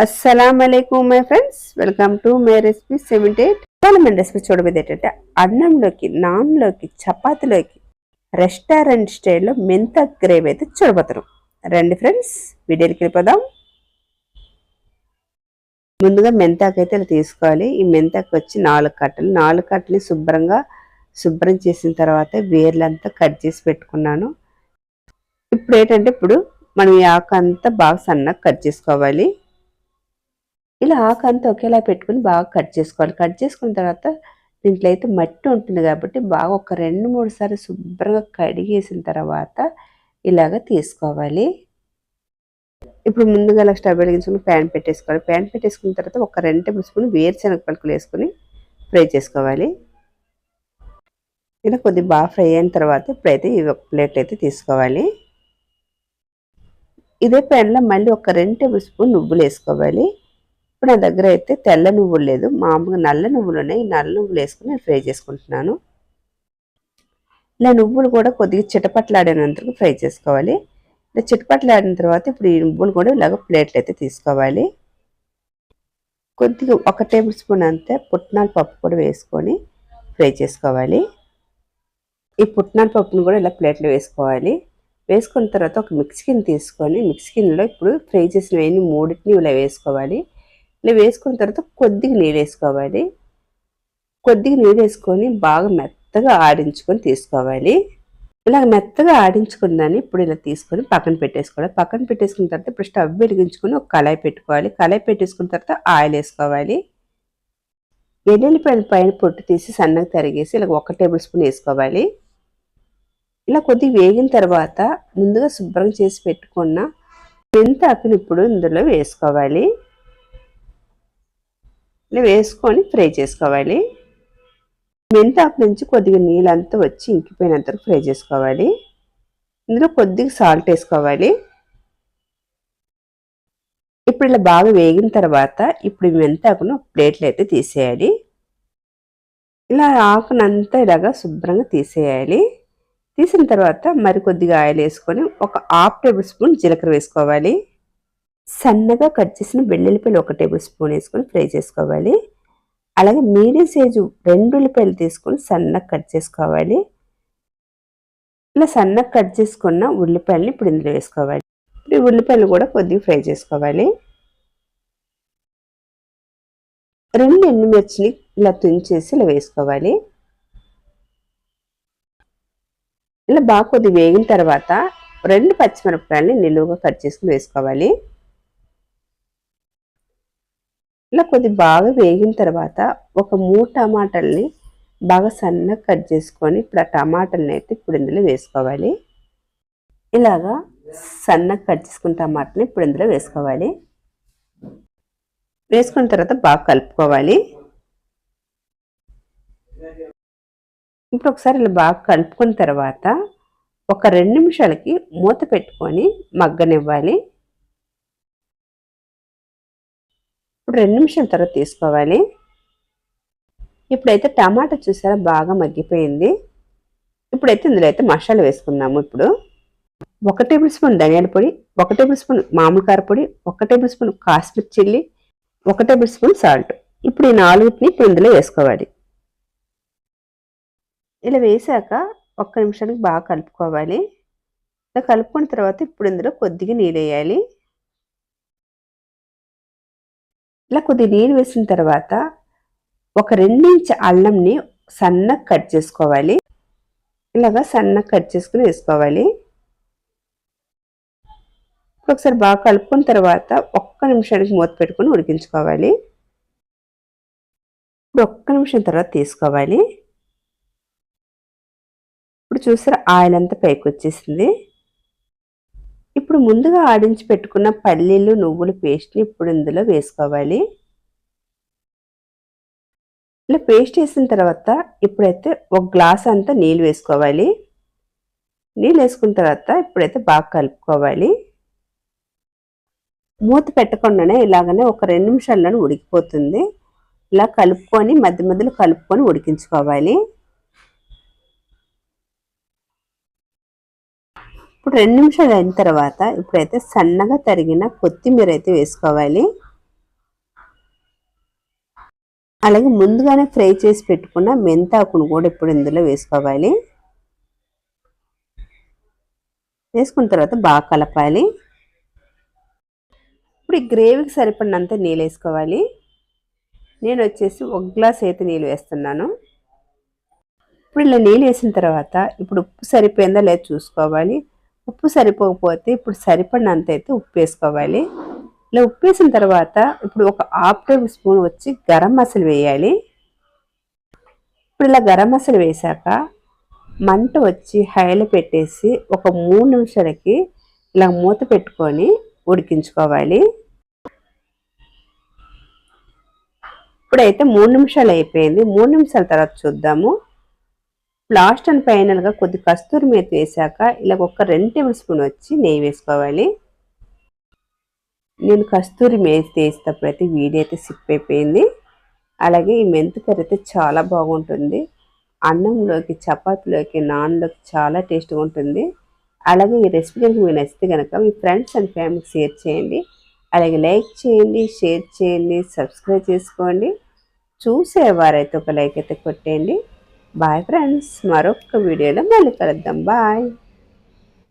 అస్సలాముఅలైకుం my friends, welcome to my recipe 78. ఇవాళ మన recipe చూడబోయేది ఏంటంటే అన్నంలోకి, నాన్లోకి, చపాతీలోకి రెస్టారెంట్ స్టైల్లో మెంతాకు గ్రేవీ అయితే చూడబోతున్నాం. రండి ఫ్రెండ్స్, వీడియోకి వెళ్ళిపోదాం. ముందుగా మెంతాకు అయితే ఇలా తీసుకోవాలి. ఈ మెంతాకు వచ్చి 4 కట్టలు. 4 కట్టలు శుభ్రం చేసిన తర్వాత వేర్లంతా కట్ చేసి పెట్టుకున్నాను. ఇప్పుడు ఏంటంటే మనం ఈ ఆకు అంతా బాగా సన్నగా కట్ చేసుకోవాలి. ఇలా ఆకంతా ఒకేలా పెట్టుకుని బాగా కట్ చేసుకోవాలి. కట్ చేసుకున్న తర్వాత దీంట్లో అయితే మట్టి ఉంటుంది కాబట్టి బాగా ఒక 2-3 సార్లు శుభ్రంగా కడిగేసిన తర్వాత ఇలాగ తీసుకోవాలి. ఇప్పుడు ముందుగా ఇలా స్టవ్ వెలిగించుకుని ప్యాన్ పెట్టేసుకోవాలి. ప్యాన్ పెట్టేసుకున్న తర్వాత ఒక 2 టేబుల్ స్పూన్ వేరుశనగ పలుకులు వేసుకుని ఫ్రై చేసుకోవాలి. ఇలా కొద్దిగా బాగా ఫ్రై అయిన తర్వాత ఇప్పుడైతే ఇవి ఒక ప్లేట్ అయితే తీసుకోవాలి. ఇదే ప్యాన్లో మళ్ళీ ఒక 2 టేబుల్ స్పూన్ నువ్వులు వేసుకోవాలి. ఇప్పుడు నా దగ్గర అయితే తెల్ల నువ్వులు లేదు, మామూలుగా నల్ల నువ్వులు ఉన్నాయి. ఈ నల్ల నువ్వులు వేసుకుని నేను ఫ్రై చేసుకుంటున్నాను. ఇలా నువ్వులు కూడా కొద్దిగా చిటపట్లాడినంతకు ఫ్రై చేసుకోవాలి. ఇలా చిటపట్లాడిన తర్వాత ఇప్పుడు ఈ నువ్వులు కూడా ఇలాగ ప్లేట్లు అయితే తీసుకోవాలి. కొద్దిగా 1 టేబుల్ స్పూన్ అంతే పుట్నాల పప్పు కూడా వేసుకొని ఫ్రై చేసుకోవాలి. ఈ పుట్నాల పప్పును కూడా ఇలా ప్లేట్లో వేసుకోవాలి. వేసుకున్న తర్వాత ఒక మిక్సీని తీసుకొని మిక్సీలో ఇప్పుడు ఫ్రై చేసినవన్నీ మూడింటిని ఇలా వేసుకోవాలి. ఇలా వేసుకున్న తర్వాత కొద్దిగా నీళ్ళు వేసుకోవాలి. కొద్దిగా నీళ్ళు వేసుకొని బాగా మెత్తగా ఆడించుకొని తీసుకోవాలి. ఇలా మెత్తగా ఆడించుకున్నాను ఇప్పుడు ఇలా తీసుకొని పక్కన పెట్టేసుకోవాలి. పక్కన పెట్టేసుకున్న తర్వాత ఇప్పుడు స్టవ్ వెలిగించుకొని ఒక కళాయి పెట్టుకోవాలి. కళాయి పెట్టేసుకున్న తర్వాత ఆయిల్ వేసుకోవాలి. ఎల్లుల్లిపాయల పైన పొట్టు తీసి సన్నగా తరిగేసి ఇలా 1 టేబుల్ స్పూన్ వేసుకోవాలి. ఇలా కొద్దిగా వేగిన తర్వాత ముందుగా శుభ్రం చేసి పెట్టుకున్న మెంతాకుని ఇప్పుడు ఇందులో వేసుకోవాలి. ఇలా వేసుకొని ఫ్రై చేసుకోవాలి. మెంతాకు నుంచి కొద్దిగా నీళ్ళంతా వచ్చి ఇంకిపోయినంత ఫ్రై చేసుకోవాలి. ఇందులో కొద్దిగా సాల్ట్ వేసుకోవాలి. ఇప్పుడు ఇలా బాగా వేగిన తర్వాత ఇప్పుడు మెంతాకును ప్లేట్లు అయితే తీసేయాలి. ఇలా ఆకునంతా ఇలాగా శుభ్రంగా తీసేయాలి. తీసిన తర్వాత మరి కొద్దిగా ఆయిల్ వేసుకొని ఒక 1/2 టేబుల్ స్పూన్ జీలకర్ర వేసుకోవాలి. సన్నగా కట్ చేసిన వెల్లుల్లిపాయలు 1 టేబుల్ స్పూన్ వేసుకొని ఫ్రై చేసుకోవాలి. అలాగే మీడియం సైజు 2 ఉల్లిపాయలు తీసుకొని సన్నగా కట్ చేసుకోవాలి. ఇలా సన్నగా కట్ చేసుకున్న ఉల్లిపాయలని ఇప్పుడు ఇందులో వేసుకోవాలి. ఈ ఉల్లిపాయలు కూడా కొద్దిగా ఫ్రై చేసుకోవాలి. 2 ఎండుమిర్చిని ఇలా తుంచేసి ఇలా వేసుకోవాలి. ఇలా బాగా కొద్దిగా వేగిన తర్వాత 2 పచ్చిమిరపకాయలని నిలువుగా కట్ చేసుకుని వేసుకోవాలి. ఇలా కొద్దిగా బాగా వేగిన తర్వాత ఒక 3 టమాటాలని బాగా సన్నగా కట్ చేసుకొని ఇప్పుడు ఆ టమాటాలని అయితే ఇప్పుడు ఇందులో వేసుకోవాలి. ఇలాగా సన్నగా కట్ చేసుకున్న టమాటాని ఇప్పుడు ఇందులో వేసుకోవాలి. వేసుకున్న తర్వాత బాగా కలుపుకోవాలి. ఇప్పుడు ఒకసారి ఇలా బాగా కలుపుకున్న తర్వాత ఒక 2 నిమిషాలకి మూత పెట్టుకొని మగ్గనివ్వాలి. ఇప్పుడు 2 నిమిషాల తర్వాత తీసుకోవాలి. ఇప్పుడైతే టమాటా చూసారా బాగా మగ్గిపోయింది. ఇప్పుడైతే ఇందులో అయితే మసాలా వేసుకుందాము. ఇప్పుడు 1 టేబుల్ స్పూన్ ధనియాల పొడి, 1 టేబుల్ స్పూన్ మామూలు కారపొడి, 1 table spoon Kashmir chilli, 1 table spoon salt. ఇప్పుడు ఈ 4ని ఇప్పుడు ఇందులో వేసుకోవాలి. ఇలా వేసాక 1 నిమిషానికి బాగా కలుపుకోవాలి. ఇలా కలుపుకున్న తర్వాత ఇప్పుడు ఇందులో కొద్దిగా నీళ్ళు వేయాలి. ఇలా కొద్దిగా నీళ్ళు వేసిన తర్వాత ఒక 2 ఇంచ్ అల్లంని సన్నగా కట్ చేసుకోవాలి. ఇలాగా సన్నగా కట్ చేసుకుని వేసుకోవాలి. ఒకసారి బాగా కలుపుకున్న తర్వాత 1 నిమిషానికి మూత పెట్టుకుని ఉడికించుకోవాలి. ఇప్పుడు 1 నిమిషం తర్వాత తీసుకోవాలి. ఇప్పుడు చూసారా ఆయిల్ అంతా పైకి వచ్చేసింది. ఇప్పుడు ముందుగా ఆడించి పెట్టుకున్న పల్లీలు నువ్వుల పేస్ట్ని ఇప్పుడు ఇందులో వేసుకోవాలి. ఇలా పేస్ట్ వేసిన తర్వాత ఇప్పుడైతే 1 గ్లాస్ అంతా నీళ్ళు వేసుకోవాలి. నీళ్ళు వేసుకున్న తర్వాత ఇప్పుడైతే బాగా కలుపుకోవాలి. మూత పెట్టకుండానే ఇలాగనే ఒక 2 నిమిషాల్లోనే ఉడికిపోతుంది. ఇలా కలుపుకొని మధ్య మధ్యలో కలుపుకొని ఉడికించుకోవాలి. ఇప్పుడు 2 నిమిషాలు అయిన తర్వాత ఇప్పుడైతే సన్నగా తరిగిన కొత్తిమీర అయితే వేసుకోవాలి. అలాగే ముందుగానే ఫ్రై చేసి పెట్టుకున్న మెంతాకును కూడా ఇప్పుడు ఇందులో వేసుకోవాలి. వేసుకున్న తర్వాత బాగా కలపాలి. ఇప్పుడు ఈ గ్రేవీకి సరిపడినంత నీళ్ళు వేసుకోవాలి. నేను వచ్చేసి 1 గ్లాస్ అయితే నీళ్ళు వేస్తున్నాను. ఇప్పుడు ఇలా నీళ్ళు వేసిన తర్వాత ఇప్పుడు ఉప్పు సరిపోయిందా లేదా చూసుకోవాలి. ఉప్పు సరిపోకపోతే ఇప్పుడు సరిపడినంత అయితే ఉప్పు వేసుకోవాలి. ఇలా ఉప్పు వేసిన తర్వాత ఇప్పుడు ఒక 1/2 టేబుల్ స్పూన్ వచ్చి గరం మసాలా వేయాలి. ఇప్పుడు ఇలా గరం మసాలా వేసాక మంట వచ్చి హైలో పెట్టేసి ఒక 3 నిమిషాలకి ఇలా మూత పెట్టుకొని ఉడికించుకోవాలి. ఇప్పుడైతే 3 నిమిషాలు అయిపోయింది. 3 నిమిషాల తర్వాత చూద్దాము. లాస్ట్ అండ్ ఫైనల్గా కొద్ది కస్తూరి మేతి వేసాక ఇలా ఒక 2 టేబుల్ స్పూన్ వచ్చి నెయ్యి వేసుకోవాలి. నేను కస్తూరి మేతి వేసేటప్పుడు అయితే వీడియో అయితే సిప్ అయిపోయింది. అలాగే ఈ మెంతి కర్రీ అయితే చాలా బాగుంటుంది. అన్నంలోకి, చపాతీలోకి, నాన్లోకి చాలా టేస్ట్గా ఉంటుంది. అలాగే ఈ రెసిపీ కనుక మీకు నచ్చితే కనుక మీ ఫ్రెండ్స్ అండ్ ఫ్యామిలీకి షేర్ చేయండి. అలాగే లైక్ చేయండి, షేర్ చేయండి, సబ్స్క్రైబ్ చేసుకోండి. చూసేవారైతే ఒక లైక్ అయితే కొట్టేయండి. బాయ్ ఫ్రెండ్స్, మరొక వీడియోలో మళ్ళీ కలుద్దాం. బాయ్.